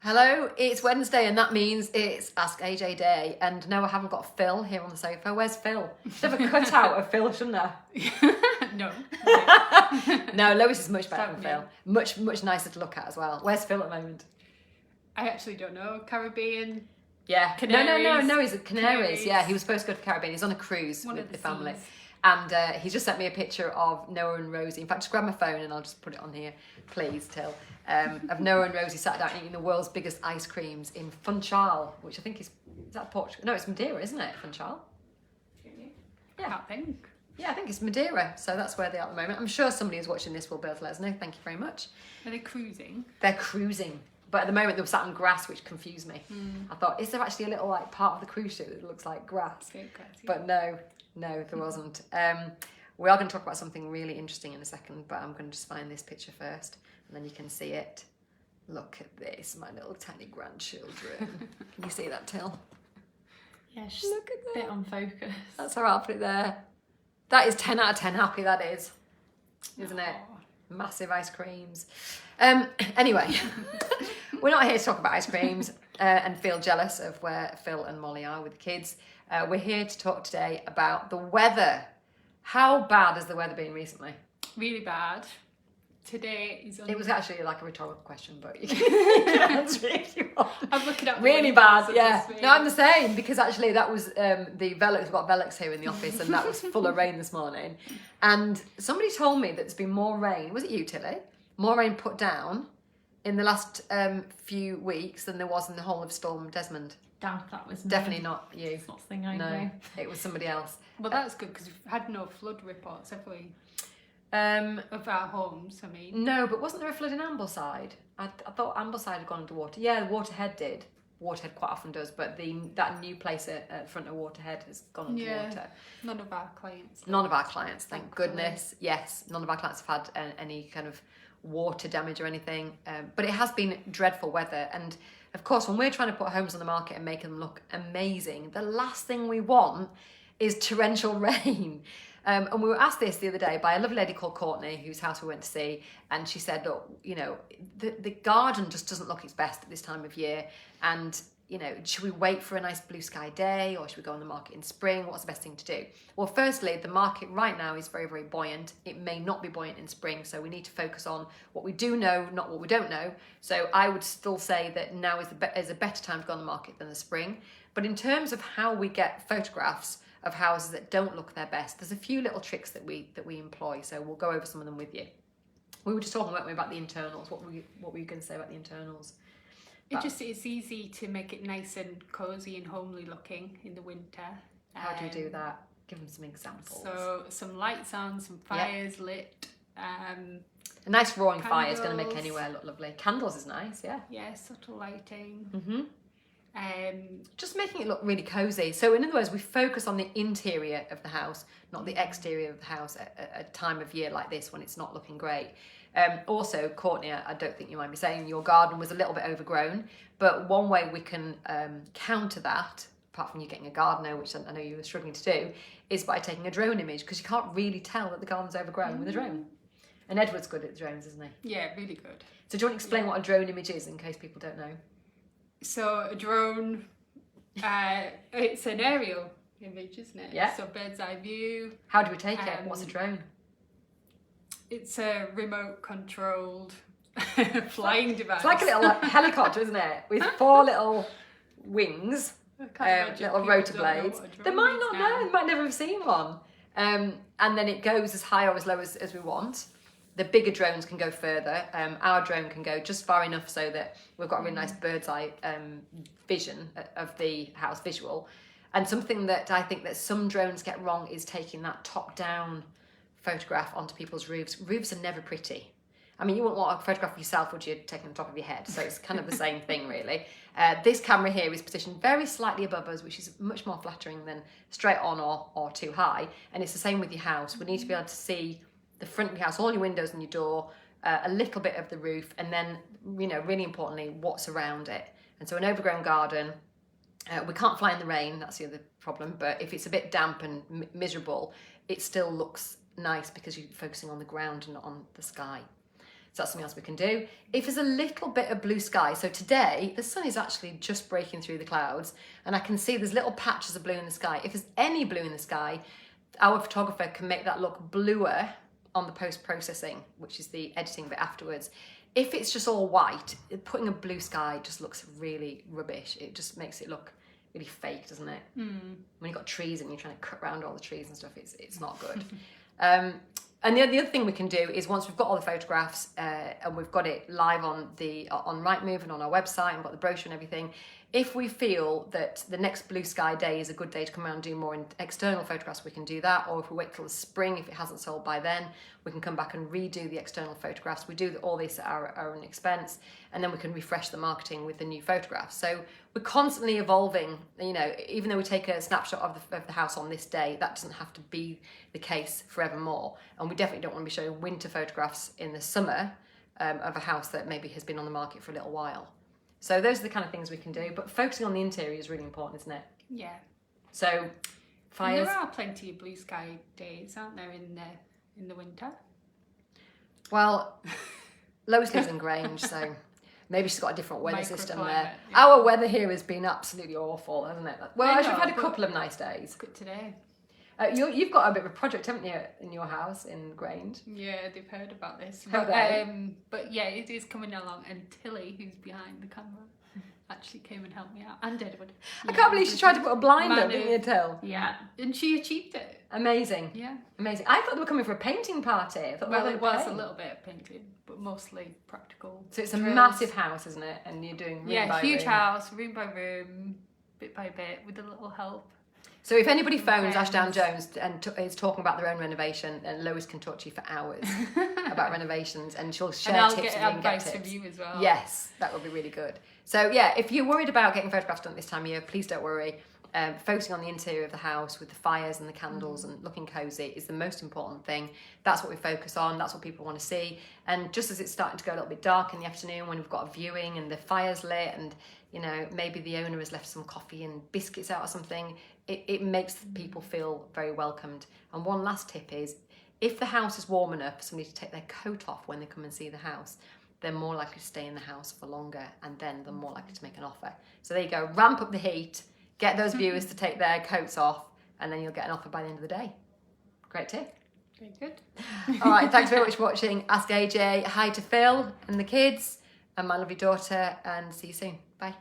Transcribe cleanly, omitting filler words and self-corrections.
Hello, it's Wednesday and that means it's Ask AJ Day. And no, I haven't got Phil here on the sofa. Where's Phil? Should have a cutout of Phil, shouldn't there? No. No, Lois is much better than Phil. Much nicer to look at as well. Where's Phil at the moment? I actually don't know. Caribbean? Yeah. Canaries. No, he's at Canaries. Yeah, he was supposed to go to the Caribbean. He's on a cruise with the family. Seas. And he just sent me a picture of Noah and Rosie. In fact, just grab my phone and I'll just put it on here, please, Till. Of Noah and Rosie sat down eating the world's biggest ice creams in Funchal, which I think is that Portugal? No, it's Madeira, isn't it? Funchal? Yeah. I can't think. Yeah, I think it's Madeira. So that's where they are at the moment. I'm sure somebody who's watching this will be able to let us know. Thank you very much. Are they cruising? They're cruising. But at the moment, they were sat on grass, which confused me. I thought, is there actually a little like part of the cruise ship that looks like grass? Okay, grass, yeah. But no, there wasn't. We are going to talk about something really interesting in a second, but I'm going to just find this picture first, and then you can see it. Look at this, my little tiny grandchildren. Can you see that, Till? Yeah, just Look at a bit on focus. That's our outfit there. That is 10 out of 10 happy, that is. Isn't it? Massive ice creams. Anyway, we're not here to talk about ice creams and feel jealous of where Phil and Molly are with the kids. We're here to talk today about the weather. How bad has the weather been recently? Really bad. Today is on... It was actually like a rhetorical question, but you can answer it if you want. I'm looking at Really bad, yeah. No, I'm the same, because actually that was the Velux. We've got Velux here in the office, and that was full of rain this morning. And somebody told me that there's been more rain. Was it you, Tilly? More rain put down in the last few weeks than there was in the whole of Storm Desmond. Doubt that was me. Definitely not you. It's not the thing I No, know. it was somebody else. Well, that's good because we've had no flood reports, have we? Of our homes, I mean. No, but wasn't there a flood in Ambleside? I thought Ambleside had gone underwater. Yeah, Waterhead did. Waterhead quite often does, but that new place at front of Waterhead has gone underwater. None of our clients. None of our clients, thank Thankfully. goodness. Yes, none of our clients have had any kind of water damage or anything. But it has been dreadful weather. And of course, when we're trying to put homes on the market and make them look amazing, the last thing we want is torrential rain. And we were asked this the other day by a lovely lady called Courtney, whose house we went to see, and she said, look, the garden just doesn't look its best at this time of year, and should we wait for a nice blue sky day, or should we go on the market in spring? What's the best thing to do? Well, firstly, the market right now is very, very buoyant. It may not be buoyant in spring, so we need to focus on what we do know, not what we don't know. So I would still say that now is a better time to go on the market than the spring. But in terms of how we get photographs of houses that don't look their best, there's a few little tricks that we employ, so we'll go over some of them with you. We were just talking, weren't we, about the internals. What were you going to say about the internals? It's easy to make it nice and cosy and homely looking in the winter. How do you do that? Give them some examples. So some lights on, some fires lit. A nice roaring fire is going to make candles. anywhere look lovely. Candles is nice, yeah. Yeah, subtle lighting. Mm-hmm. Just making it look really cosy. So in other words, we focus on the interior of the house, not the exterior of the house at a time of year like this when it's not looking great. Also, Courtney, I don't think you mind me saying, your garden was a little bit overgrown, but one way we can counter that, apart from you getting a gardener, which I know you were struggling to do, is by taking a drone image, because you can't really tell that the garden's overgrown with a drone. And Edward's good at drones, isn't he? Yeah, really good. So do you want to explain what a drone image is in case people don't know? So a drone, it's an aerial image, isn't it? Yeah. So bird's eye view. How do we take it? What's a drone? It's a remote controlled flying device. It's like a little helicopter, isn't it? With 4 little wings, little rotor blades. They might not know, they might never have seen one. And then it goes as high or as low as we want. The bigger drones can go further. Our drone can go just far enough so that we've got a really nice bird's eye vision of the house visual. And something that I think that some drones get wrong is taking that top-down photograph onto people's roofs. Roofs are never pretty. I mean, you wouldn't want a photograph of yourself, would you, taking the top of your head? So it's kind of the same thing, really. This camera here is positioned very slightly above us, which is much more flattering than straight on or too high. And it's the same with your house. We need to be able to see the front of your house, all your windows and your door, a little bit of the roof, and then, really importantly, what's around it. And so an overgrown garden, we can't fly in the rain, that's the other problem, but if it's a bit damp and miserable, it still looks nice because you're focusing on the ground and not on the sky. So that's something else we can do. If there's a little bit of blue sky, so today the sun is actually just breaking through the clouds and I can see there's little patches of blue in the sky. If there's any blue in the sky, our photographer can make that look bluer on the post-processing, which is the editing bit afterwards. If it's just all white, putting a blue sky just looks really rubbish. It just makes it look really fake, doesn't it? When you've got trees and you're trying to cut around all the trees and stuff, it's not good. And the other thing we can do is once we've got all the photographs and we've got it live on Rightmove and on our website and got the brochure and everything, if we feel that the next blue sky day is a good day to come around and do more external photographs, we can do that. Or if we wait till the spring, if it hasn't sold by then, we can come back and redo the external photographs. We do all this at our own expense, and then we can refresh the marketing with the new photographs. So we're constantly evolving. You know, even though we take a snapshot of the house on this day, that doesn't have to be the case forevermore. And we definitely don't want to be showing winter photographs in the summer of a house that maybe has been on the market for a little while. So those are the kind of things we can do, but focusing on the interior is really important, isn't it? Yeah. So fires. And there are plenty of blue sky days, aren't there, in the winter? Well, Lois lives in Grange, so maybe she's got a different weather system there. Yeah. Our weather here has been absolutely awful, hasn't it? Well, actually, we've had a couple of nice days. Good today. You've got a bit of a project, haven't you, in your house in Grange? Yeah, they've heard about this. Have they? But yeah, it is coming along, and Tilly, who's behind the camera, actually came and helped me out, and Edward. I can't believe she tried to put a blind up, didn't you, Till? Yeah, and she achieved it. Amazing. Yeah. Amazing. I thought they were coming for a painting party. I thought Well, it was a little bit of painting, but mostly practical. So it's a drills. massive house, isn't it? And you're doing room by huge room. house, room by room, bit by bit, with a little help. So if anybody phones Friends. Ashdown Jones and is talking about their own renovation, and Lois can talk to you for hours about renovations, and she'll share And I'll tips get with you and get advice tips. from you as well. Yes, that would be really good. So yeah, if you're worried about getting photographs done this time of year, please don't worry. Focusing on the interior of the house with the fires and the candles and looking cosy is the most important thing. That's what we focus on. That's what people want to see. And just as it's starting to go a little bit dark in the afternoon, when we've got a viewing and the fire's lit, and you know maybe the owner has left some coffee and biscuits out or something, it makes people feel very welcomed. And one last tip is, if the house is warm enough for somebody to take their coat off when they come and see the house, they're more likely to stay in the house for longer, and then they're more likely to make an offer. So there you go, ramp up the heat, get those viewers to take their coats off, and then you'll get an offer by the end of the day. Great tip. Very good. All right, thanks very much for watching Ask AJ. Hi to Phil and the kids and my lovely daughter, and see you soon. Bye.